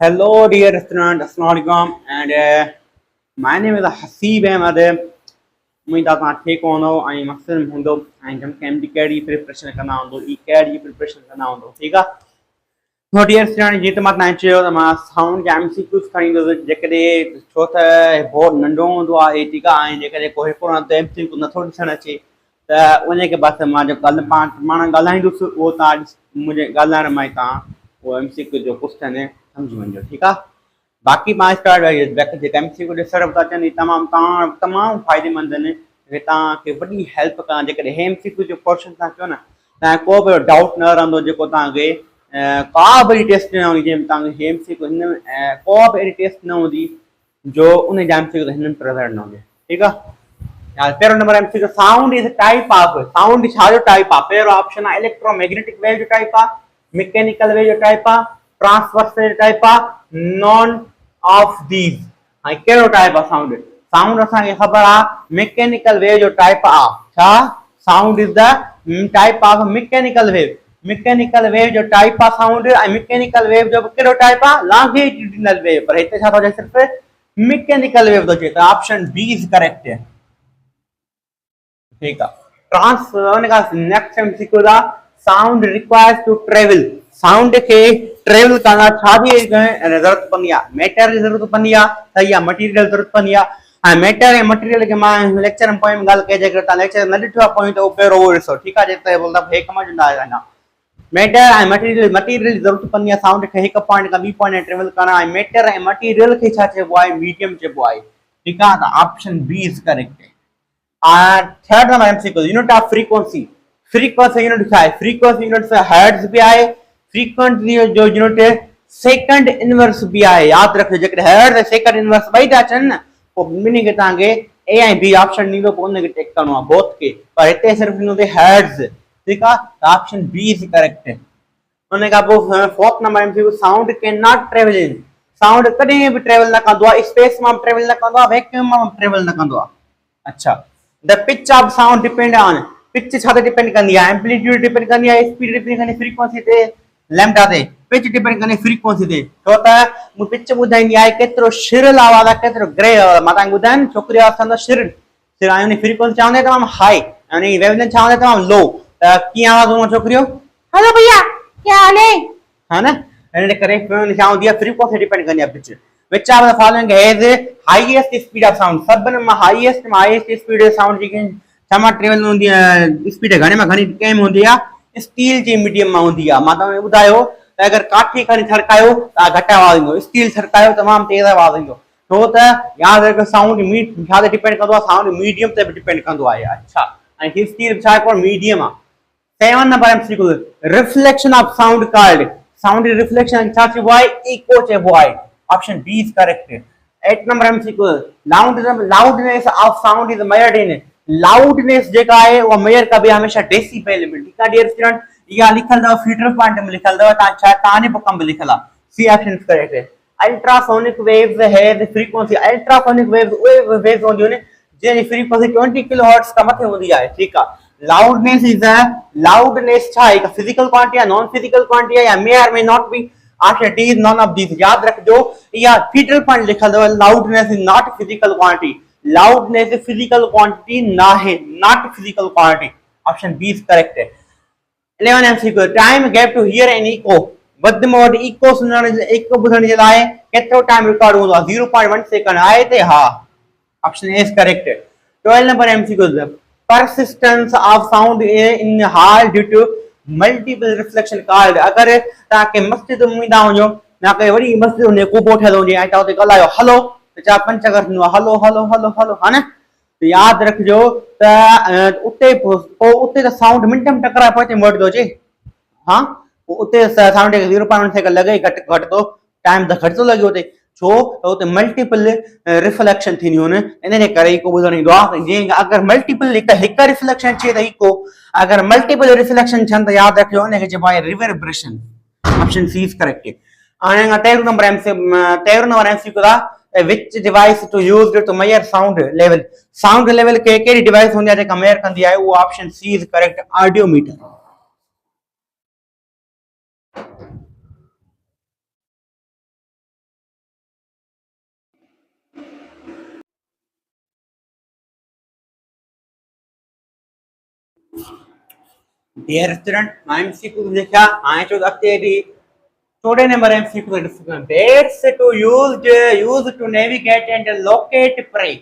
Hello, dear student. Assalamualaikum. And my name is Hasib Ahmed. मुझे तव्हां ठीकु हूंदो ऐं मक़सद में हूंदो ऐं जंहिंखे एम डी कैड जी प्रिपरेशन कंदा हूंदो ई कैड जी प्रिपरेशन कंदा हूंदो ठीकु आहे। तो डियर स्टूडेंट जीअं त मां तव्हांखे चयो त मां साउंड जा MCQs खणी ईंदुसि जेकॾहिं छो त बोर्ड नंढो हूंदो आहे ठीकु आहे ऐं जेकॾहिं को हिकिड़ो हंधि MCQ नथो ॾिसणु अचे त उनखे बसि मां जो पाण ॻाल्हाईंदुसि उहो तव्हां मुंहिंजे ॻाल्हाइण में तव्हां वो MCQ जो क्वेश्चन सम्झी वञिजो ठीकु आहे। बाक़ी मां स्टार्ट जेका MCQ ॾिसण था अचनि तमामु फ़ाइदेमंद आहिनि तव्हांखे वॾी हेल्प करणु जेकॾहिं हे MCQ जो पोर्शन तव्हां कयो न तव्हांखे को बि डाउट न रहंदो जेको तव्हांखे का बि अहिड़ी टेस्ट न हूंदी जंहिंमें तव्हांखे हे MCQ हिन में को बि अहिड़ी टेस्ट न हूंदी जो उन जा MCQ हिन में प्रेज़ेंट न हूंदे ठीकु आहे। पहिरों number MCQ sound is type of sound छा जो टाइप आहे। पहिरों ऑप्शन आहे इलेक्ट्रोमैग्नेटिक वेव जो टाइप आहे, मैकेनिकल वेव जो टाइप आहे, ट्रांसवर्सल जो टाइप आहे, नॉन ऑफ दीज। हाणे कहिड़ो टाइप आहे साउंड साउंड असांखे ख़बर आहे मैकेनिकल वेव जो टाइप आहे। छा sound is the type of mechanical wave. Mechanical wave जो टाइप आहे साउंड ऐं मैकेनिकल वेव जो कहिड़ो टाइप आहे लॉन्गिट्यूडिनल वेव पर हिते छा थो अचे सिर्फ़ु मैकेनिकल वेव थो अचे त ऑप्शन बी इज करेक्ट है ठीक है। Next MCQ the sound requires to travel sound के ट्रेवल करना छा जी जरूरत पवंदी आहे मैटर जी जरूरत पवंदी आहे सही आहे मटीरियल जरूरत पवंदी आहे ऐं मैटर ऐं मटीरियल खे मां लेक्चर में पोइ ॻाल्हि कई जेकर तव्हां लेक्चर न ॾिठो आहे पोइ त उहो पहिरों उहो ॾिसो ठीकु आहे जेतिरे मतिलबु हे कम जो न मैटर ऐं मटीरियल जी ज़रूरत पवंदी आहे साउंड खे हिकु पॉइंट खां ॿी पॉइंट ट्रेवल करणु ऐं मैटर ऐं मटीरियल खे छा चइबो आहे मीडियम चइबो आहे ठीकु आहे त option B is correct. Third number MCQ unit of frequency frequency unit छा आहे फ्रीक्वेंसी यूनिट से हर्ट्ज भी आहे फ्रीक्वेंसी जो यूनिट सेकंड इनवर्स भी आहे यादि रखियो जेकॾहिं हर्ट्ज ऐं सेकंड इनवर्स ॿई था अचनि न पोइ ॿिन्ही खे तव्हांखे ए ऐं बी ऑप्शन ॾींदो पोइ उनखे टेक करिणो आहे बोथ खे पर हिते सिर्फ़ु ॾींदो हर्ट्ज ठीकु आहे त ऑप्शन बी इज़ करेक्ट। उन खां पोइ fourth number MCQ sound can not travel in sound कॾहिं बि ट्रेवल न कंदो आहे स्पेस मां ट्रेवल न कंदो आहे वैक्यूम मां ट्रेवल न कंदो आहे। अच्छा the pitch of sound depend on pitch छा ते डिपेंड कंदी आहे एम्पलीट्यूड डिपेंड कंदी आहे स्पीड डिपेंड कंदी फ्रीक्वेंसी ते लैम्डा ते पिच डिपेंड कंदी फ्रीक्वेंसी ते छो त पिच ॿुधाईंदी आहे केतिरो शिरल आवाज़ आहे केतिरो ग्रे आवाज़ मां तव्हांखे ॿुधायां छोकिरी आवाज़ शिरल शिर ऐं फ्रीक्वेंसी छा हूंदी तमामु हाई ऐं वेवलेंथ छा हूंदी तमामु लो त कीअं आवाज़ हूंदो छोकिरियो हेलो भैया क्या हाल है ना इन करे छा हूंदी आहे फ्रीक्वेंसी डिपेंड कंदी आहे pitch which of the following has highest speed of sound सभिनि में हाईएस्ट स्पीड साउंड जी छा ट्रेवल हूंदी आहे स्पीड घणे में घणी कंहिं में हूंदी आहे स्टील जे मीडियम में हूंदी आहे मां तव्हांखे ॿुधायो त अगरि काठी खणी थड़कायो त घटि आवाज़ ईंदो स्टील थड़कायो तमामु तेज़ आवाज़ ईंदो छो त यादि रखियो साउंड छा ते डिपेंड कंदो आहे साउंड मीडियम ते बि डिपेंड कंदो आहे। अच्छा ऐं हीअ स्टील छा आहे मीडियम आहे। 7 number MCQ reflection of sound called sound reflection छा चइबो आहे इको चइबो आहे option B is correct. 8 number MCQ loudness of sound is measured in loudness जेका आहे उहा मेजर कबी हमेशा डेसिबल में ठीकु आहे डियर स्टूडेंट इहा लिखल अथव फीडर पॉइंट में लिखल अथव तव्हांजे बुक में लिखल आहे सी ऑप्शन इज करेक्ट है। Ultrasonic waves has frequency ultrasonic waves उहे वेव्स हूंदियूं आहिनि जंहिंजी फ्रीक्वेंसी 20 किलोहर्ट्ज़ खां मथे हूंदी आहे ठीकु आहे। लाउडनेस इज लाउडनेस छा आहे हिकु फिजिकल क्वांटिटी आहे नॉन फिजिकल क्वांटिटी आहे या may or may not be option D is none of these याद रखजो या फीडर पॉइंट लिखल है loudness is not physical quantity loudness physical quantity ना है not physical quantity option B is correct है। 11 MCQ time gap to hear an echo वध में वध इको सुनण इको ॿुधण जे लाइ केतिरो टाइम रिकॉर्ड हूंदो आहे 0.1 सेकंड आहे ते हा option A is correct. 12 number MCQ persistence of sound in hall due to multiple reflection called अगर तव्हांखे मस्जिद में ईंदा वञो या कोई वॾी मस्जिद हुजे कुबो ठहियल हुजे ऐं तव्हां हुते ॻाल्हायो हलो त छा पंच अगरि थींदो आहे हलो हलो हलो हलो हा न त यादि रखिजो त उते त साउंड मिंट में टकराए पोइ मोट थो अचे हा उते साउंड 0.1 सेकंड लॻे घटि घटि थो टाइम त घटि थो लॻे उते छो त उते मल्टीपल रिफ्लेक्शन थींदियूं आहिनि इन करे इको ॿुधणु ईंदो आहे जीअं अगरि मल्टीपल हिकु रिफ्लेक्शन थिए त इको अगरि मल्टीपल रिफ्लेक्शन थियनि त यादि रखिजो उनखे चइबो आहे reverberation option C is correct. हाणे 13 नंबर MCQ आहे which device to use to measure sound level के कहिड़ी डिवाइस हूंदी आहे जेका मेजर कंदी आहे उहो option C is correct audiometer. Dear student मां एमसीक्यू लिखा हाणे चो अॻिते डी 14 number MCQ discuss bats to use to navigate and locate prey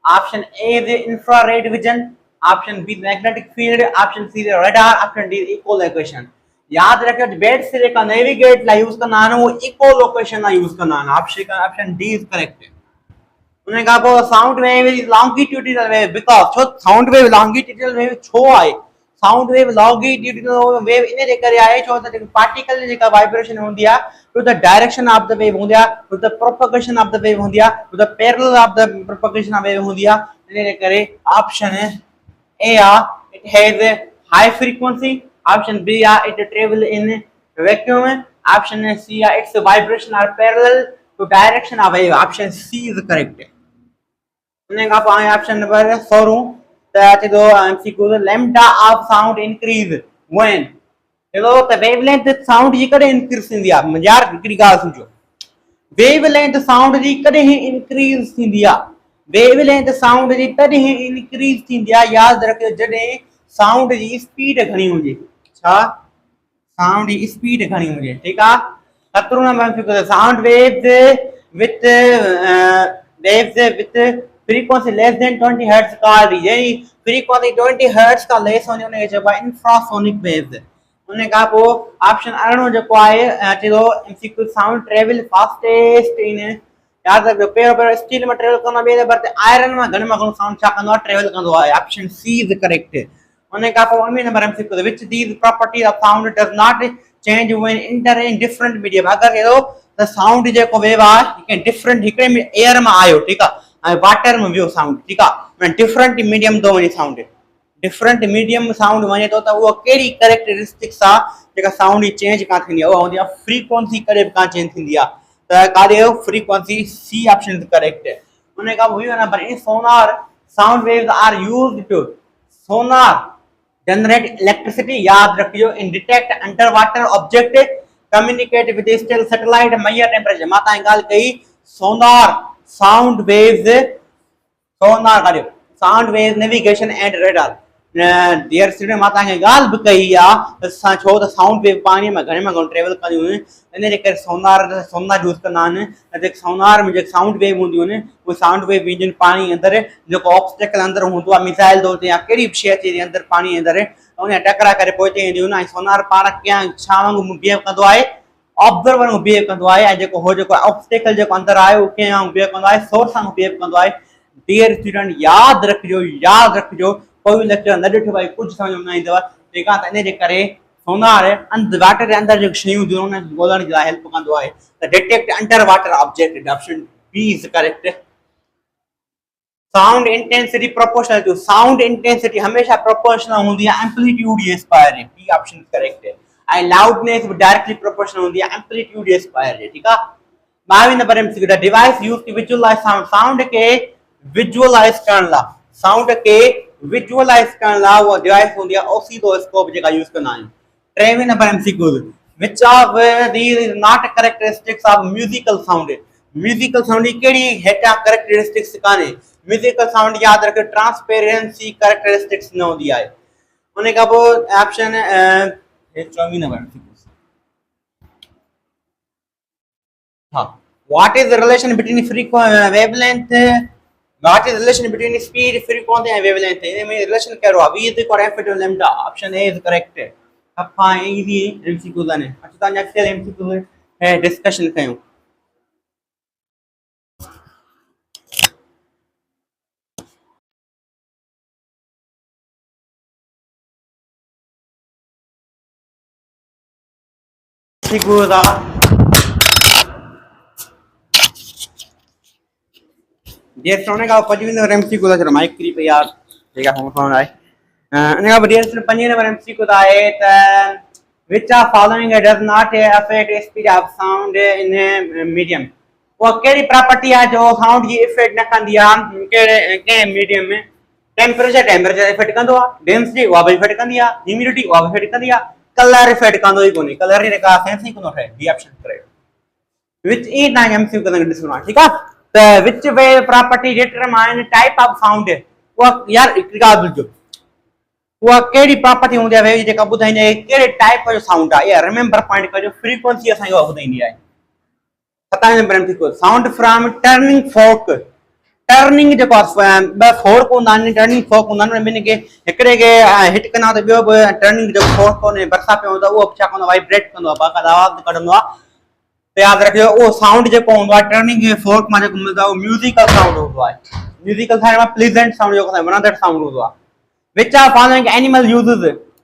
option A is infrared vision option B magnetic field option C radar option D echo location याद रखियो bets जेका navigate ला use कंदा आहिनि उहो इको लोकेशन ला use कंदा आहिनि option D is correct उन खां पोइ sound wave is longitudinal wave because छो साउंड वेव लॉन्गिट्यूडिनल वेव छो आहे साउंड वेव लॉन्गिट्यूडिनल वेव इन जे करे आहे छो त पार्टिकल जेका वाइब्रेशन हूंदी आहे to the direction of the wave हूंदी आहे to the propagation of the wave हूंदी आहे to the parallel of the propagation of wave हूंदी आहे इन जे करे ऑप्शन ए आहे it has high frequency option B आहे it travel in vacuum option C आहे its vibration are parallel to direction of wave option C is correct उन खां पोइ ऑप्शन नंबर 16 त अचे थो MCQ lambda of sound increase when hello त wavelength sound जी कॾहिं इंक्रीज थींदी आहे यार हिकिड़ी ॻाल्हि सम्झो वेवलेंथ साउंड जी कॾहिं इंक्रीज थींदी आहे वेवलेंथ साउंड जी तॾहिं इंक्रीज थींदी आहे यादि रखियो जॾहिं साउंड जी स्पीड घणी हुजे छा साउंड जी स्पीड घणी हुजे ठीकु आहे 17 number MCQ sound waves with frequency less than 20 hertz called यानी frequency 20 hertz का लेस होने उन्हें चइबो आहे infrasonic waves उन खां पोइ ऑप्शन 18 जेको आहे अचे थो MCQ sound travel fastest in याद रखियो पहिरियों स्टील में ट्रेवल कंदो आहे पर आयरन में घणो में घणो साउंड छा कंदो आहे ट्रेवल कंदो आहे ऑप्शन सी इज करेक्ट उन खां पोइ 19 number MCQ which these properties of sound does not change when inter in different medium अगर हेरो त साउंड जेको वेव आहे हिकु डिफरेंट हिकड़े में एयर में आयो ठीकु आहे वाटर में वियो साउंड ठीक है डिफरेंट मीडियम तो वने साउंड डिफरेंट मीडियम साउंड वने तो वो केड़ी कैरेक्टरिस्टिक्स आ जेका साउंड चेंज का थींदी है वो होंदी है फ्रीक्वेंसी करे का चेंज थींदी है त कारे frequency C option is correct उन का वही number in sonar sound waves are used to sonar generate electricity याद रखियो in detect under water object communicate with स्टेल सैटेलाइट मेजर टेंपरेचर मां ताई गाल कई सोनार sound waves sonar करियो sound waves navigation and radar dear student मां तव्हांखे ॻाल्हि बि कई आहे त छो त साउंड वेव पाणी में घणे में घणो ट्रेवल कंदियूं आहिनि इन जे करे सोनार यूज़ कंदा आहिनि जेके सोनार में जेके साउंड वेव हूंदियूं आहिनि उहे साउंड वेव विझनि पाणी अंदरि जेको ऑब्स्टेकल अंदरि हूंदो आहे मिसाइल तौर ते या कहिड़ी बि शइ अचे अंदरि पाणी अंदरि उन टकरा करे पहुची वेंदियूं आहिनि ऐं सोनार पाण कीअं छा वांगुरु बिहेव कंदो आहे ऑब्जर्वर में बिहेव कंदो आहे ऐं जेको हो जेको ऑब्स्टेकल जेको अंदर आहे उहो कीअं बिहेव कंदो आहे सोर्स सां बिहेव कंदो आहे डियर स्टूडेंट यादि रखिजो कोई लेक्चर न ॾिठो भाई कुझु समझ में न ईंदव ठीकु आहे त इन जे करे सोनार वाटर जे अंदरि जेके शयूं हूंदियूं आहिनि उन ॻोल्हण जे लाइ हेल्प कंदो आहे त detect under water object option B is correct sound intensity proportional to sound intensity हमेशा प्रोपोर्शनल होती है एम्पलीट्यूड ये स्क्वायर है बी ऑप्शन करेक्ट है and loudness directly proportional होती है amplitude ये स्क्वायर है ठीक है 22 number MCQ the device used to visualize sound के विजुअलाइज करण ला साउंड के विजुअलाइज करण ला वो डिवाइस होती है ऑसिलोस्कोप जेका यूज करना है 23 number MCQ which of these is not characteristics of musical sound केड़ी हेटा कैरेक्टरिस्टिक्स काने म्यूजिकल साउंड याद रखो ट्रांसपेरेंसी कैरेक्टरिस्टिक्स न होती है उन का वो ऑप्शन 24 नंबर हाँ what is the relation between wavelength what is the relation between speed frequency and wavelength इनमें रिलेशन क्या रहा v is equal to f into lambda option A is correct अपा इजी एमसीक्यू ने अच्छा ता next MCQ है discussion कयूं Siguda dia soalnya kalau pagi ini orang MCQ dah cerita mic creep ya jika kamu phone ay ini kalau dia soalnya pagi ini orang MCQ dah ayat which of following does not affect speed of sound in a medium वो केड़ी property है जो sound की effect न कंदी आहे के medium में टेम्परेचर इफेक्ट कंदो आहे डेंसिटी वो भी इफेक्ट कंदी आहे ह्यूमिडिटी वो भी इफेक्ट कंदी आहे कलर इफेक्ट कंदो ही कोनी कलर रे का सेंस ही कोन है B option correct which is ना एमसीक्यू कदंग डिस्कस ठीक है तो which way property determine type of sound वो यार एक का बुझो वो केड़ी प्रॉपर्टी हूंदी आहे जेका ॿुधाईंदी आहे कहिड़े टाइप जो साउंड आहे या रिमेंबर पॉइंट कजो फ्रीक्वेंसी असांखे उहा ॿुधाईंदी आहे 27 नंबर में sound from turning fork turning जेको ॿ फोर्क हूंदा आहिनि टर्निंग फोक हूंदा आहिनि ॿिन्ही खे हिकिड़े खे हिट कंदा त ॿियो बि टर्निंग जेको फोर्क कोन्हे बरसा पियो हूंदो उहो छा कंदो वाइब्रेट कंदो आहे बाक़ाइदा आवाज़ कढंदो आहे त यादि रखिजो उहो साउंड जेको हूंदो आहे टर्निंग फोर्क मां जेको मिलंदो आहे उहो म्यूज़िकल साउंड हूंदो आहे म्यूज़िकल साउंड मां प्लीज़ेंट साउंड जेको वणंदड़ साउंड हूंदो आहे Which are following animal uses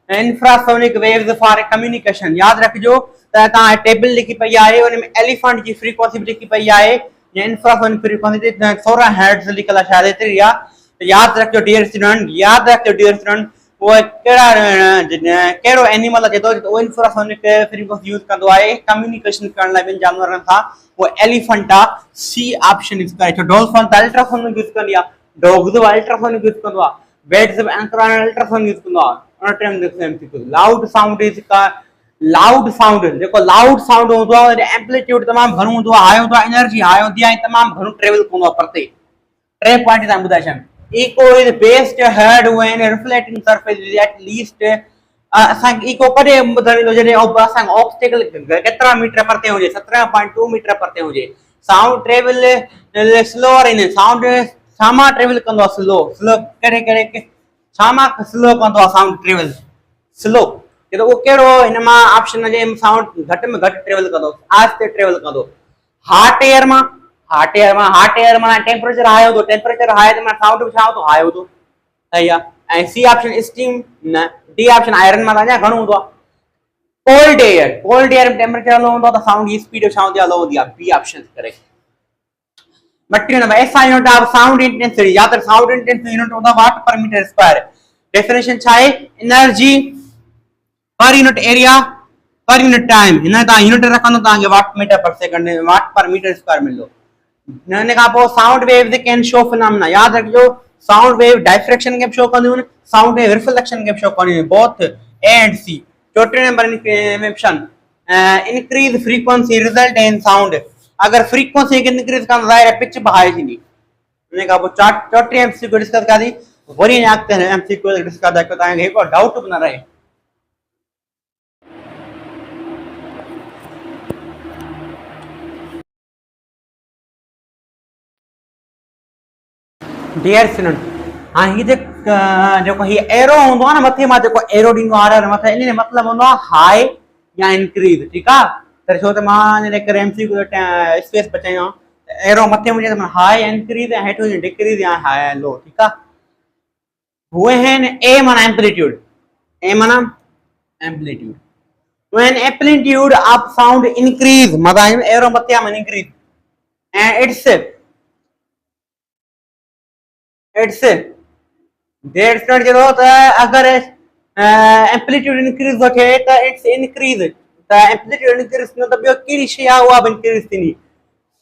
infrasonic waves for communication याद रखिजो त तव्हां टेबल लिखी पई आहे उन में एलिफेंट जी फ्रीक्वेंसी बि लिखी पई आहे या इंफ्रासोनिक फ्रीक्वेंसी 16 हर्ट्ज लिखल आहे शायद एतिरी आहे त याद रखिजो डियर स्टूडेंट वो कहिड़ो एनिमल अचे थो उहो इंफ्रासोनिक फ्रीक्वेंसी यूज़ कंदो आहे कम्युनिकेशन करण लाइ ॿिनि जानवरनि सां उहो एलिफेंट आहे सी ऑप्शन यूज़ करे छो डॉल्फिन त अल्ट्रासोनिक यूज़ कंदी आहे डॉग्स बि अल्ट्रासोनिक यूज़ कंदो आहे birds of ultrasound यूज कंदो आहे लाउड साउंड इज का लाउड साउंड जेको लाउड साउंड हूंदो आहे एम्पलीट्यूड तमामु घणो हूंदो आहे हाई हूंदो आहे एनर्जी हाई हूंदी आहे तमामु घणो ट्रेवल कंदो आहे परते टे पॉइंट तव्हां ॿुधाए छॾ echo is best heard when reflecting surface is at least असांखे इको कॾहिं ॿुधण ईंदो जॾहिं असांखे ऑब्स्टेकल केतिरा मीटर परते हुजे 17.2 मीटर परते हुजे साउंड ट्रेवल स्लोअर इन साउंड सामा ट्रेवल कंदो आहे स्लो कहिड़े सामा स्लो कंदो आहे साउंड ट्रेवल स्लो त उहो कहिड़ो हिन मां ऑप्शन जे साउंड घटि में घटि ट्रेवल कंदो आस्ते ट्रेवल कंदो हॉट एयर मां टेम्परेचर हाई हूंदो टेम्परेचर हाई त मां साउंड बि छा हूंदो हाई हूंदो सही आहे ऐं सी ऑप्शन स्टीम न डी ऑप्शन आयरन मां अञा घणो हूंदो आहे कोल्ड एयर में टेम्परेचर हलो हूंदो आहे त साउंड जी स्पीड छा हूंदी आहे लो हूंदी आहे बी ऑप्शन करे material number SI unit of sound intensity या त साउंड इंटेंसिटी यूनिट होता वाट पर मीटर स्क्वायर डेफिनेशन छा है energy per unit area per unit time in ता यूनिट रखंदो ताके watt meter per second watt पर मीटर स्क्वायर मिलंदो ने का पो sound wave they can show phenomena याद रखियो साउंड वेव डायफ्रैक्शन के शो कंदियूं साउंड वेव रिफ्लेक्शन के शो कंदियूं बोथ ए एंड सी चोटे number option increase frequency result in sound अगर फ्रीक्वेंसी इंक्रीज कर जाहिर है पिच हाई थी ने का चोटी एमसीक्यू डिस्कस कर दी वरी अॻिते एमसीक्यू डिस्कस कर को तव्हांखे हिकु डाउट बि न रहे डियर स्टूडेंट हाँ ये जो ही एरो होंदो आहे न मथे मां जेको एरो ॾींदो आहे मथे इन मतलब होंदो आहे हाई या इंक्रीज ठीक है तर छो त मां ने करे एमसीक्यू स्पेस बचायो एरो मथे हुजे त हाई इंक्रीज ऐं हेठि हुजे डिक्रीज या हाई लो ठीक है हुए हैं ए माना एम्पलीट्यूड ए माना amplitude when amplitude of sound increase मतलब एरो मथे में increase and it's there start जरो त अगर एम्पलीट्यूड इंक्रीज थे त इट्स इंक्रीज त एम्पलीट्यूड इंक्रीज न त बियो केड़ी शय आ उहा इंक्रीज थी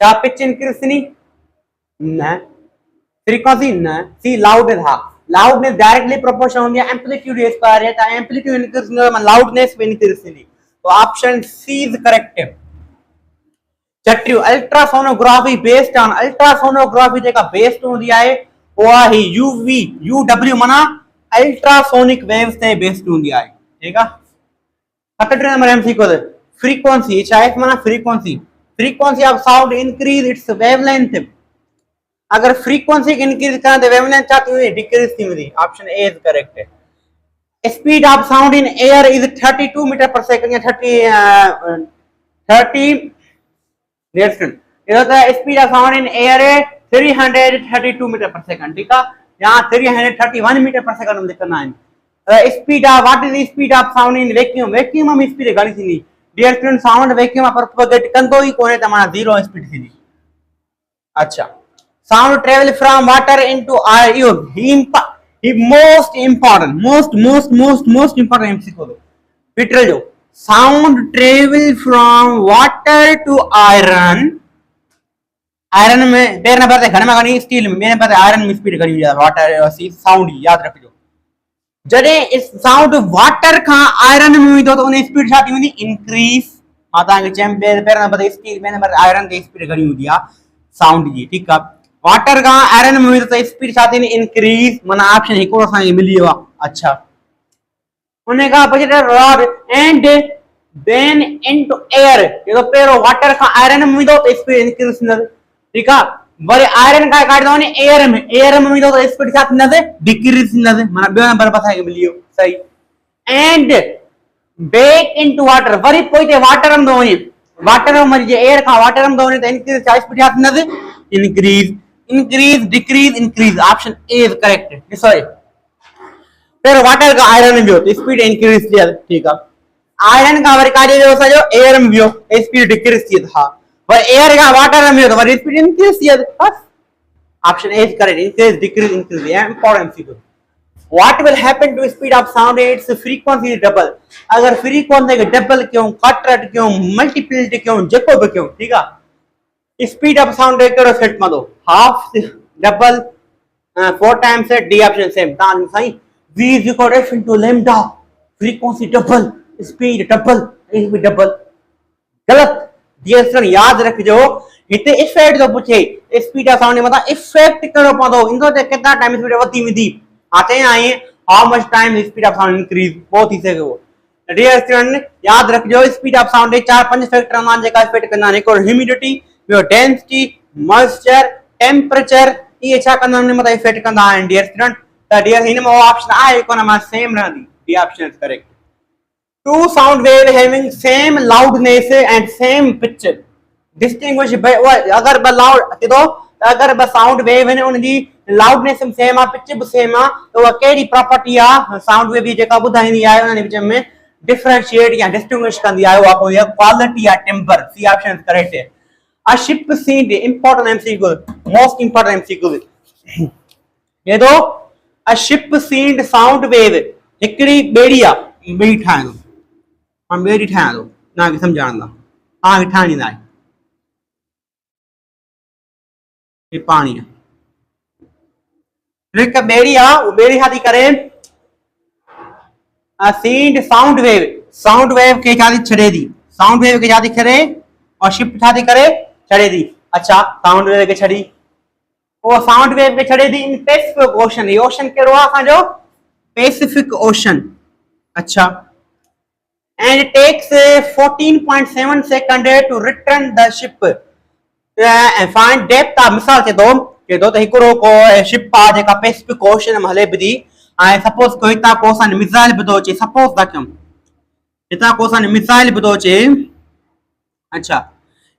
छा पिच इंक्रीज थी न फ्रीक्वेंसी न सी लाउडनेस हा लाउडनेस डायरेक्टली प्रोपोर्शनल होंदी है एम्पलीट्यूड स्क्वायर है त एम्पलीट्यूड इंक्रीज न लाउडनेस भी इंक्रीज थी तो ऑप्शन सी इज करेक्ट चट्रियो अल्ट्रासोनोग्राफी बेस्ड ऑन अल्ट्रासोनोग्राफी जेका बेस्ड होंदी है वो है यूवी यूडब्ल्यू माना अल्ट्रासोनिक वेव्स ते बेस्ड होंदी है ठीक है 37 नंबर एमसीक्यू फ्रीक्वेंसी चाहे माना frequency of sound increase its wavelength अगर फ्रीक्वेंसी इंक्रीज करें तो वेवलेंथ क्या थी डिक्रीज थी वेंदी option A is correct speed of sound in air is 32 meter per second या 30 देयर इधर the speed of sound in air 332 meter per second ठीक है यहाँ 331 मीटर पर सेकंड लिखना है speed of what is speed of sound in vacuum में speed घणी थी डियर स्टूडेंट साउंड वैक्यूम में प्रोपगेट कंदो ही कोने त माना जीरो स्पीड थी अच्छा sound travel from water into air यू ही मोस्ट इंपोर्टेंट एमसीक्यू पीटर जो sound travel from water to iron में पेर नंबर घणे में घणी स्टील में मेरे नंबर आयरन में स्पीड घणी हुई वाटर साउंड याद रखिजो जडे इस साउंड वाटर का आयरन में हुई तो उन स्पीड छा थी वेंदी इंक्रीज मां तव्हांखे चयमि पेर नंबर स्टील में नंबर आयरन की स्पीड घणी हूंदी आहे साउंड जी ठीक है वाटर का आयरन में हुई तो स्पीड छा थी इंक्रीज माना ऑप्शन हिकिड़ो असांखे मिली वियो आहे अच्छा उन्हें कहा budget rod and then into air, ये तो पेरो वाटर का आयरन में दो तो स्पीड इंक्रीज थींदस, ठीक है। वरी आयरन का काट दो ने एयर में दो तो स्पीड छा थींदस, डिक्रीज थींदस। माना बियो नंबर पता है मिलियो सही। And back into water, worry पोइ ते वाटर में दो ने, वाटर में जे एयर का वाटर में दो ने तो इंक्रीज छा स्पीड छा थींदस, increase. Increase decrease increase, option A is correct. ॾिसो फिर वाटर का आयरन में वियो स्पीड इंक्रीज थी, ठीक है। आयरन का वरी काजे वियो सजो एयर में वियो स्पीड डिक्रीज थी था, वरी एयर का वाटर में वियो तो वरी स्पीड इंक्रीज थी, बस option A is correct. Increase decrease increase, ये इंपॉर्टेंट सी। What will happen to speed of sound its frequency double, अगर फ्रीक्वेंसी के डबल क्यों, कट क्यों, मल्टीप्लिसिटी क्यों, जेको भी क्यों, ठीक है। स्पीड ऑफ साउंड केड़ो सेट में दो, half, double, 4 times D option same ता सही। V is equal to F into lambda, frequency double, speed double, speed double, गलत। डियर स्टूडेंट याद रखजो हिते इफेक्ट तो पूछे स्पीड ऑफ साउंड मतलब इफेक्ट करो पदो इंदो ते कितना टाइम स्पीड वधी विधी आते आए, how much time speed of sound increase बहुत ही सके वो। डियर स्टूडेंट याद रखजो speed of sound they 4-5 factor मान जेका इफेक्ट करना ने, को ह्यूमिडिटी, यो डेंसिटी, मॉइस्चर, टेंपरेचर, ये छा करना ने मतलब इफेक्ट करना है। डियर स्टूडेंट डियर इन में ऑप्शन आए कोन में सेम रहंदी, D option is correct. Two sound wave having same loudness and same pitch distinguish by, अगर ब लाउड तो अगर ब साउंड वेव है उन दी लाउडनेस सेम आ, पिच भी सेम आ, तो वो केडी प्रॉपर्टी आ साउंड वेव जेका बुधाईंदी आए उन विच में डिफरेंशिएट या डिस्टिंग्विश कंदी आए, वो को क्वालिटी या टेंपर, सी ऑप्शन इज करेक्ट है। A ship seen important MCQ, most important MCQ ये दो। A ship seen sound wave, एकड़ी बेड़ी आ, बेड़ी ठाए दो, हम बेड़ी ठाए दो ना कि समझाण दा, हां ठाणी ना ये पानी है, एक बेड़ी आ, वो बेड़ी हाथी करे a seen sound wave के शादी छड़े दी, साउंड वेव के शादी करे और शिप शादी करे छड़े दी। अच्छा साउंड वेव के छड़ी, वो साउंड वेव के छड़े दी इन पैसिफिक ओशन, ये ओशन के रोआ का जो पैसिफिक ओशन। अच्छा and takes 14.7 second to return the ship, find depth of, मिसाल के दो तो हिकड़ो को शिप आ जेका पैसिफिक ओशन में हले बदी, आई सपोज को हिता को सन मिसाइल बदो चे, सपोज दा कम हिता को सन मिसाइल बदो चे। अच्छा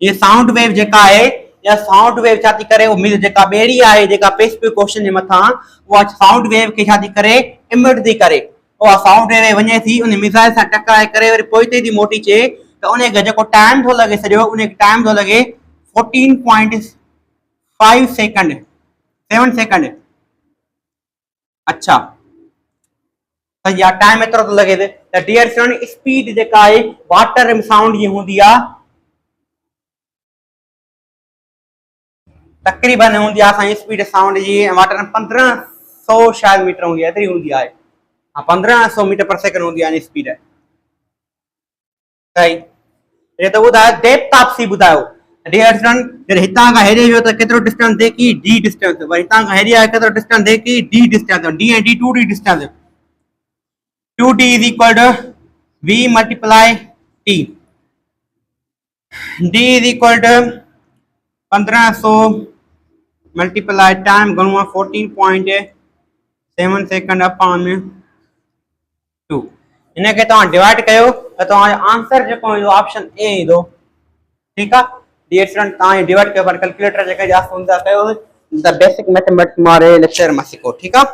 ये साउंड वेव जेका है या साउंड वेव छाती करे वो मिल जेका बेड़ी आहे जेका पैसिफिक ओशन जे मथा वो साउंड वेव के छाती करे इमिट दी करे, वो साउंड वेव वने थी उन मिसाइल से टकराए करे वरी पोइते दी मोटी चे, तो उन के जेको टाइम थो लगे सजो उन टाइम थो लगे 14.5 सेकंड, 7 सेकंड। अच्छा तो या टाइम एतरो तो लगे थे। डियर स्टूडेंट स्पीड जेका है वाटर में साउंड ये होंदी आ तकरीबन होंदी आ स्पीड साउंड जी वाटर में 1500 शायद मीटर होंदी है, एतरी होंदी है, 1500 मीटर पर सेकंड होंदी है स्पीड है सही। ये तो बुधायो डेप्थ ऑफ सी बुधायो। डियर स्टूडेंट जरे हिता का हेरे जो तो केतरो डिस्टेंस दे की डी डिस्टेंस, वरी हिता का हेरे केतरो डिस्टेंस दे की D distance, D and D 2d distance, 2d is equal to v multiply t, d is equal to 1500 multiply time गणवा 14.7 सेकंड अपॉन 2, इनके तो डिवाइड कयो तो आंसर जेको ऑप्शन ए दो, ठीक है। डियर स्टूडेंट ता डिवाइड के पर कैलकुलेटर जेके जास्त होंदा कयो द बेसिक मैथमेटिक्स मारे लेक्चर में सीखो, ठीक है।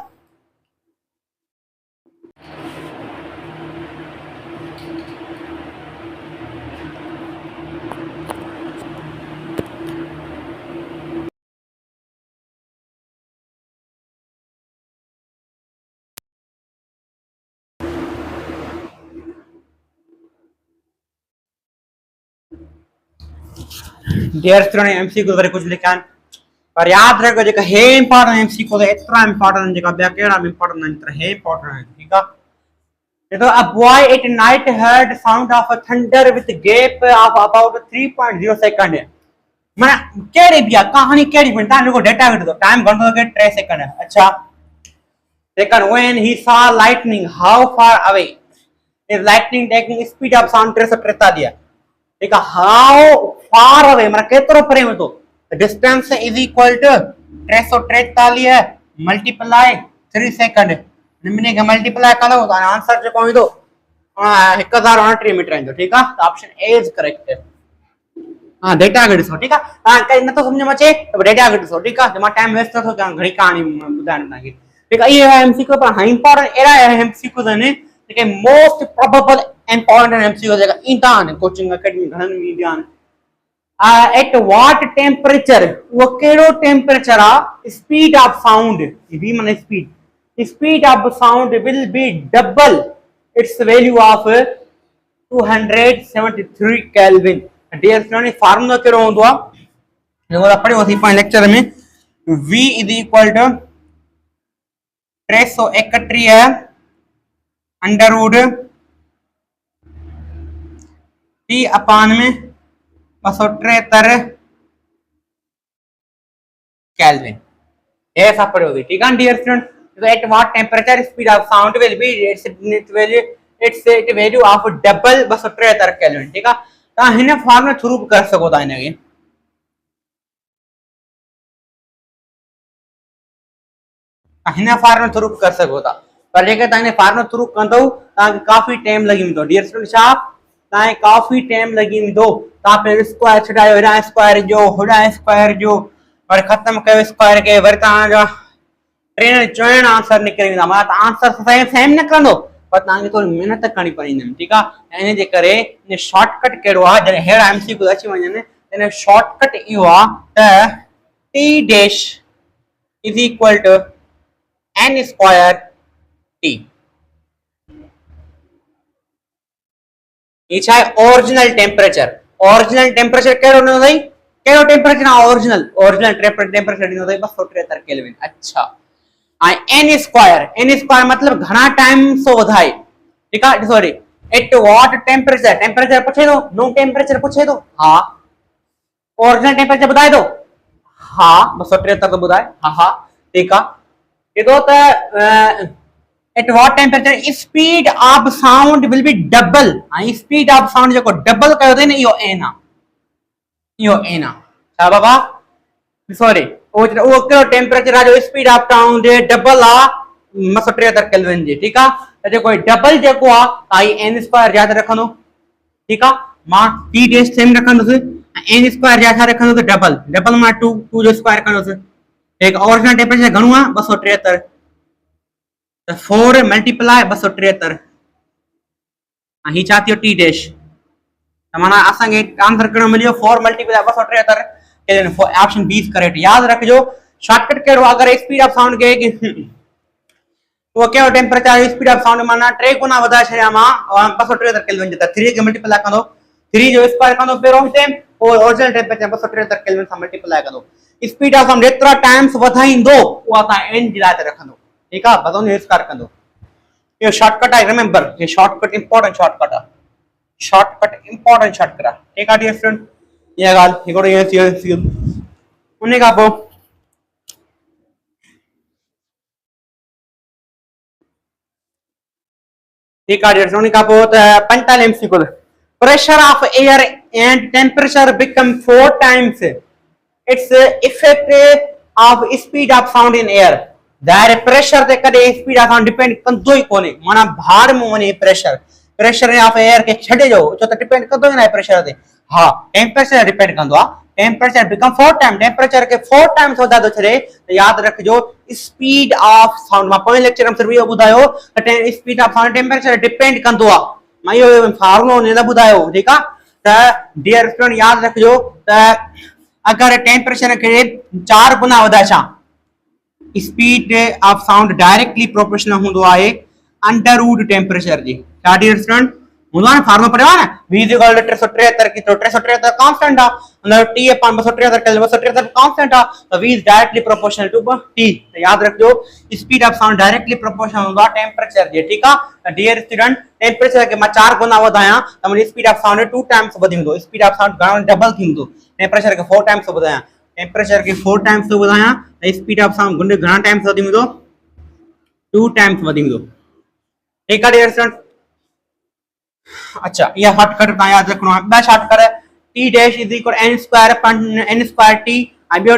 डियर स्टूडेंट एमसीक्यू वरी कुछ लिखान पर याद रखो जेका है इंपॉर्टेंट एमसीक्यू है इतना इंपॉर्टेंट जेका बया केड़ा इंपॉर्टेंट नहीं इतना है इंपॉर्टेंट है, ठीक है। ये तो a boy at night heard sound of a thunder with gap of about 3.0 second है, माने केड़ी बिया कहानी केड़ी बन ता को डेटा कर दो टाइम गण दो के 3 सेकंड है। अच्छा second when he saw lightning how far away, if lightning taking speed of sound 343 ठीक है हाउ फार अवे मतलब केतिरो परे वेंदो distance is equal to 343 multiply 3 second निमने के मल्टीप्लाई करो तो आंसर जो ईंदो 1029 मीटर ईंदो ठीक है तो ऑप्शन ए इज करेक्ट हां डेटा के ॾिसो ठीक आहे हां कई न तो समझ में अचे तो डेटा के ॾिसो ठीक आहे मां टाइम वेस्ट नथो कयां घणी कहानी ॿुधाइण तव्हांखे ठीक आहे ये एमसीक्यू पर हाई इंपॉर्टेंट एरा एमसीक्यू आहिनि जेके मोस्ट प्रोबेबल इंपॉर्टेंट एमसीक्यू जेका ईंदा आहिनि कोचिंग एकेडमी घणनि में ईंदा आहिनि एट व्हाट टेम्परेचर वो केड़ो टेम्परेचर आ स्पीड ऑफ साउंड वी माने speed of sound will be double its value of 273 kelvin dear student formula केड़ो होंदो आ जेको पढ़ियो सी पाण लेक्चर में v is equal to 331 under root t upon में 273 केल्विन ऐसा पढ़ो थी ठीक है dear student so at what temperature speed of sound will be its value of double 273 kelvin ठीक है ता हिन फार्मूला थ्रू कर सको था इनके हिन फार्मूला थ्रू कर सको था पर जेके ता फार्मूला थ्रू कंदो ता काफी टाइम लगी वेंदो डियर स्टूडेंट छा ता काफी टाइम लगी वेंदो ता पे स्क्वायर छडायो हेडा स्क्वायर जो होडा स्क्वायर जो और खत्म कयो स्क्वायर के वर ता जो ट्रेन चोण आंसर निकल वेंदा मां आंसर सेम न कंदो पर तांखे थोड़ी मेहनत करनी पवंदी ठीक है इन जे करे ने शॉर्टकट केड़ो आ जने हेड एमसीक्यू अची वञन इन शॉर्टकट इहो आ त t dash is equal to n square t ये छा ओरिजिनल टेम्परेचर केड़ो न थई केड़ो टेम्परेचर ओरिजिनल टेम्परेचर ॾिनो थई 273 केल्विन अच्छा n स्क्वायर मतलब घणा टाइम सो वधाए ठीक है सॉरी एट व्हाट टेम्परेचर पूछे दो नो टेम्परेचर पूछे दो हां ओरिजिनल टेम्परेचर बुधाए दो हां 273 तो बुधाए हां ठीक है ये तो eight what temperature speed of sound will be double speed of sound जो डबल कयो थे न यो एन छा बाबा सॉरी वो केड़ो टेम्परेचर आ जो स्पीड ऑफ साउंड डबल आ 273 केल्विन जी ठीक आ त जो कोई डबल जेको आ आई n स्क्वायर याद रखंदो ठीक आ मां t डैश सेम रखंदुस n स्क्वायर याद रखंदो त डबल मां 2 जो स्क्वायर कंदुस एक ओरिजिनल टेम्परेचर घणो आ 273 त 4 मल्टीप्लाई 273 ही छा थियो t डैश त माना असां के आंसर केड़ो मिलियो 4 multiply 273 kelvin option B is correct याद रखजो शॉर्टकट केड़ो अगर स्पीड ऑफ साउंड के वो केड़ो टेम्परेचर स्पीड ऑफ साउंड माना 3 गुना वधा छया मां 273 केल्विन जता 3 के मल्टीप्लाई कंदो 3 जो स्क्वायर कंदो पेरो हिते और ओरिजिनल टेम्परेचर 273 केल्विन से मल्टीप्लाई कंदो स्पीड ऑफ साउंड एतरा टाइम्स वधाइंदो वो असा n जी लाते रखंदो ठीक है बदो ने स्क्वायर कंदो ये शॉर्टकट है रिमेंबर ये शॉर्टकट इंपॉर्टेंट शॉर्टकट ठीक है डियर स्टूडेंट ये गाल हिकोड़ो ये सी उन्हें का पो ठीक है डियर स्टूडेंट का पो 45 MCQ pressure of air and temperature become 4 times its effect of speed of sound in air that pressure ते कदे speed of sound depend कंदो ही कोने माना भार में वने pressure of air के छडे जो तो डिपेंड कंदो ना pressure ते हां टेम्परेचर डिपेंड कंदो आ टेम्परेचर बिकम 4 टाइम टेम्परेचर के 4 टाइम्स वधा दो छरे तो याद रखजो स्पीड ऑफ साउंड मा पोइ लेक्चर में सिर्फ यो बुधायो त speed of sound temperature depend कंदो आ मैं यो फार्मूला ने बुधायो ठीक आ त डियर स्टूडेंट याद रखजो त अगर टेम्परेचर के 4 गुना वधा छा speed of sound directly proportional होंदो आहे अंडर रूट टेम्परेचर जी क्या डियर स्टूडेंट मुलान फार्मूला पढ़वा ना v = 373 की तो 373 कांस्टेंट आ मतलब t अपॉन 273 के 273 कांस्टेंट आ तो v is directly proportional to t तो याद रखजो speed of sound directly proportional होगा टेम्परेचर जे ठीक आ डियर स्टूडेंट टेम्परेचर के मैं 4 गुना वधाया त मुझे स्पीड ऑफ साउंड 2 टाइम्स वधिंदो स्पीड ऑफ साउंड घणो डबल थिंदो टेम्परेचर के 4 टाइम्स वधाया टेम्परेचर के 4 टाइम्स वधाया त स्पीड ऑफ साउंड गुने घणा टाइम्स वधिंदो 2 टाइम्स वधिंदो ठीक आ डियर स्टूडेंट अच्छा ये शॉर्टकट तव्हां यादि रखिणो आहे। ॿ shortcut T dash is equal n square upon n square T ऐं ॿियो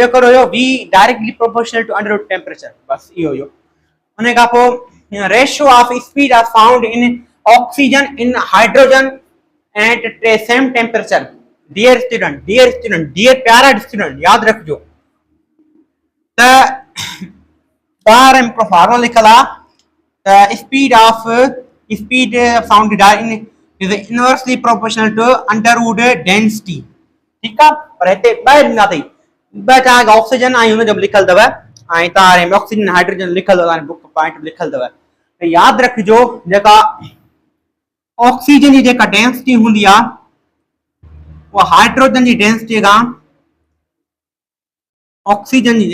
कहिड़ो हुयो v directly proportional to under root temperature, बस इहो हुयो। उन खां पोइ ratio of speed are found in oxygen in hydrogen at same temperature. Dear student dear प्यारा स्टूडेंट यादि रखिजो त तव्हां फॉर्मूला लिखल आहे speed sound is inversely proportional to under root density, ठीक है। पर हिते ॿ ॾिना अथई, ॿ तव्हांखे ऑक्सीजन ऐं हुन जो लिखल अथव ऐं तव्हां ऑक्सीजन हाइड्रोजन लिखल अथव, बुक पॉइंट लिखल अथव। त यादि रखिजो जेका ऑक्सीजन जी जेका डेंसिटी हूंदी आहे उहा हाइड्रोजन जी डेंसिटी खां ऑक्सीजन जी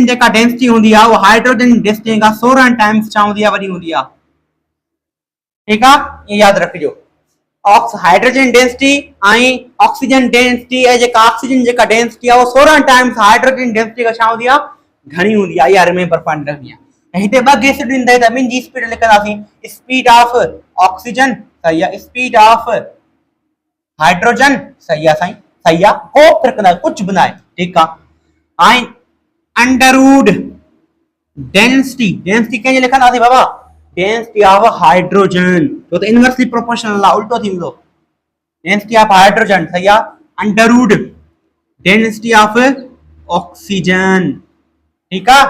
जेका डेंसिटी हूंदी आहे उहा हाइड्रोजन जी डेंसिटी खां 16 टाइम्स छा हूंदी आहे, वॾी हूंदी आहे, ठीक है। ये याद रखिजो हाइड्रोजन डेंसिटी ऐं ऑक्सीजन डेंसिटी ऐं जेका ऑक्सीजन जेका डेंसिटी आहे वो 16 टाइम्स हाइड्रोजन डेंसिटी का छा हूंदी आहे, घणी हूंदी आहे। या रिमेंबर पॉइंट रखनी आहे। हिते ॿ गैस ॾींदा त ॿिनि जी स्पीड लिखंदासीं, स्पीड ऑफ ऑक्सीजन सही आहे, स्पीड ऑफ हाइड्रोजन सही आहे साईं, सही आहे, को फर्क न, कुछ भी ना है, ठीक आहे। ऐं अंडर रूट डेंसिटी कंहिंजे लिखंदासीं बाबा, डेंसिटी ऑफ हाइड्रोजन, तो इनवर्सली प्रोपोर्शनल आहे, उल्टो थींदो। डेंसिटी ऑफ हाइड्रोजन सही आहे, under root density of oxygen, ठीक आहे,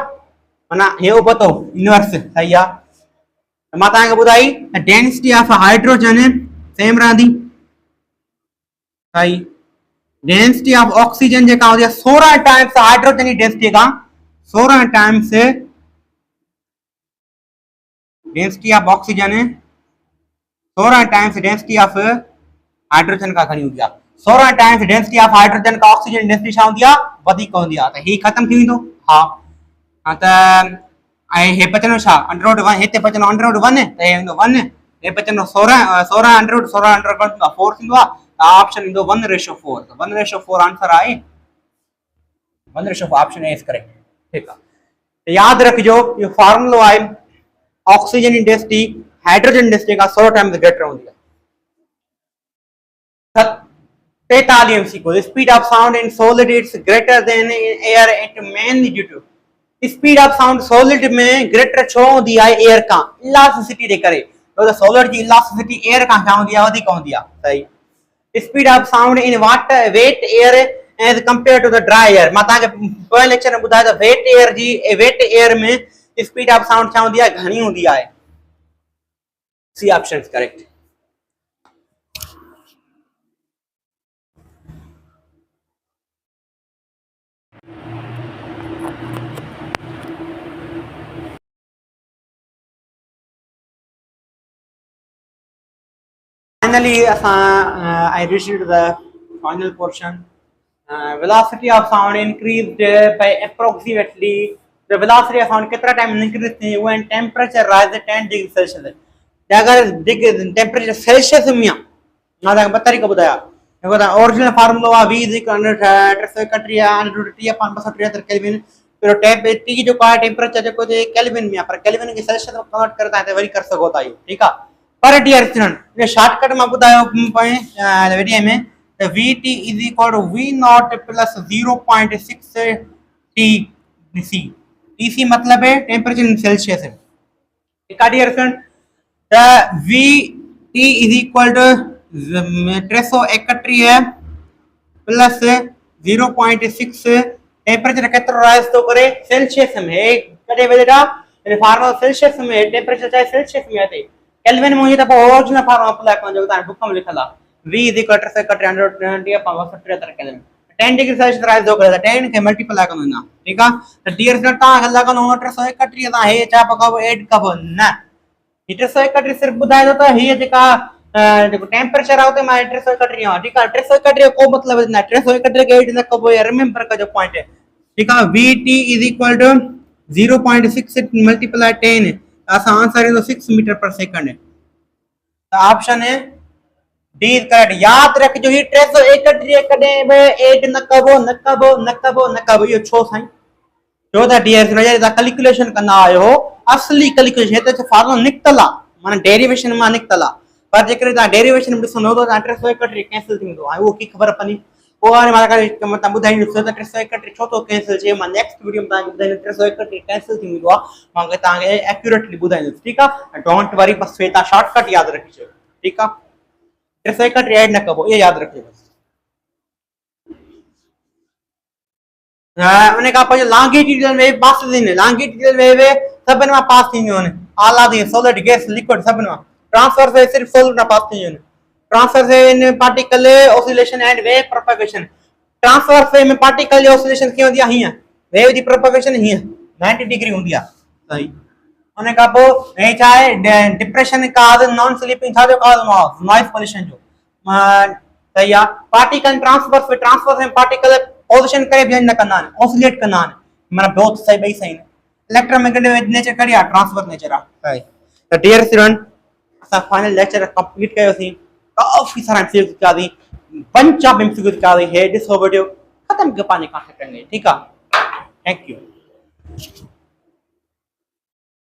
माना हे पतो इनवर्स सही आहे। मां तव्हांखे ॿुधाई डेंसिटी ऑफ हाइड्रोजन सेम रहंदी सही, डेंसिटी ऑफ ऑक्सीजन जेका हूंदी आहे 16 टाइम्स हाइड्रोजन जी डेंसिटी खां 16 times density of oxygen 16 times density of hydrogen का घणी हूंदी आहे। 16 टाइम्स डेंसिटी ऑफ हाइड्रोजन का ऑक्सीजन डेंसिटी छा हूंदी आहे, वधीक हूंदी आहे। त ही खत्म थी वेंदो, हा त ऐं हे बचनो छा अंडर रूट 1, हिते बचनो अंडर रूट 1 त हे वेंदो 1, हे बचनो 16 अंडर रूट 16 अंडर रूट 4 थींदो आहे, त ऑप्शन ईंदो 1:4। त 1:4 आंसर आहे, 1:4 ऑप्शन ए इज करेक्ट, ठीक आहे। त यादि रखिजो इहो फार्मूलो आहे, ऑक्सीजन जी डेंसिटी हाइड्रोजन डेंसिटी का 16 टाइम्स ग्रेटर होती है। 43 MCQ speed of sound in solid it's greater than in air it mainly due to speed of sound solid में ग्रेटर छो होती है एयर का इलास्टिसिटी दे करे, तो सॉलिड की इलास्टिसिटी एयर का छा होती है, अधिक होती है सही। Speed of sound in water wet air as compare to the dry air, मां तव्हांखे पोइ लेक्चर में ॿुधायो त वेट एयर में स्पीड ऑफ साउंड छा होती है, घणी होती है। C option is correct. Finally, I reached the final portion. Velocity of sound increased by approximately the velocity of sound कितना time increase थी when temperature rise 10 degree Celsius। अगर टेम्परेचर सेल्सियस में मां तव्हांखे ॿ तरीक़ो ॿुधाया। देखो त ओरिजिनल फार्मूलो आहे v = 331/273 केल्विन, पर टी जो का टेम्परेचर जो केल्विन में, पर केल्विन के सेल्सियस में कन्वर्ट करता है तो वरी कर सको था, ठीक है। पर डियर स्टूडेंट ये शॉर्टकट में ॿुधायो वीडियो में त vt = v0 + 0.6 tc, tc मतलब है टेम्परेचर इन सेल्सियस, ठीक है dear student. the vt = 331 plus 0.6 temperature केतिरो राइज तो करे सेल्सियस में, कॾहिं बेटा फार्मूला सेल्सियस में टेम्परेचर चाहे सेल्सियस में अचे, केल्विन में हुजे त पोइ ओरिजिनल फार्मूला अप्लाई करणो, जेको तव्हां बुक में लिखल आहे v = 331/273 kelvin, 10 degree Celsius rise तो करे त 10 के मल्टीप्लाई कंदो ना, ठीक आहे। त डियर स्टूडेंट तव्हां लॻंदो 331 तां हे छा पकाबो ऐड कबो न, 331 सिर्फ ॿुधाए थो त हीअ जेका जेको टेम्परेचर आहे उते मां 331 आहे, ठीक आहे। 331 को मतलब न, 331 के ऐड न कबो, रिमेंबर कजो पॉइंट, ठीक आहे। vt = 0.6 × 10 असां आंसर ईंदो 6 मीटर पर सेकंड। त ऑप्शन है डी इज करेक्ट। याद रखिजो ही 331 कॾहिं बि ऐड न कबो, इहो छो साईं, छो त डियर तव्हां कैलकुलेशन कंदा आहियो, असली कैलकुलेशन हिते फार्मूला निकतल आहे, माना डेरिवेशन मां निकतल आहे पर जेकर तव्हां डेरिवेशन में ॾिसंदो त 331 कैंसिल थी वेंदो आहे उहो की ख़बर पवंदी पोइ हाणे मां तव्हां ॿुधाईंदुसि त 331 छो थो कैंसिल थिए मां नेक्स्ट वीडियो में तव्हांखे ॿुधाईंदुसि 331 कैंसिल थी वेंदो आहे मां तव्हांखे एक्यूरेटली ॿुधाईंदुसि ठीकु आहे डोंट वरी बस तव्हां शॉर्टकट यादि रखिजो ठीकु आहे 331 ऐड न कबो इहो यादि रखिजो बस उन खां पोइ लॉन्गिट्यूडनल वेव पास थींदी लॉन्गिट्यूडनल वेव सभिनि मां पास थींदियूं आहिनि आला थी सॉलिड गैस लिक्विड सभिनि मां ट्रांसफर वेव सिर्फ़ सॉलिड मां पास थींदियूं आहिनि transfer wave in particle oscillation and wave propagation transfer wave में पार्टिकल जी ऑसिलेशन कीअं हूंदी आहे हीअं वेव जी प्रोपगेशन हीअं 90 डिग्री हूंदी आहे सही उन खां पोइ हे छा आहे डिप्रेशन काज़ नॉन स्लीपिंग छा जो काज़ नॉइज़ पोल्यूशन जो सही आहे पार्टिकल ट्रांसफर में पार्टिकल पोजीशन करे चेंज न कंदा आहिनि ऑसिलेट कंदा आहिनि माना बोथ सही ॿई सही इलेक्ट्रोमैग्नेटिक नेचर कड़ी आहे ट्रांसफर नेचर आहे त डियर स्टूडेंट असां फाइनल लेक्चर कंप्लीट कयोसीं काफ़ी सारा एमसीक्यू कयासीं बंच ऑफ एमसीक्यू कयासीं हे ॾिसो वीडियो ख़तमु कयो पंहिंजे कॉन्टेक्ट में ठीकु आहे थैंक यू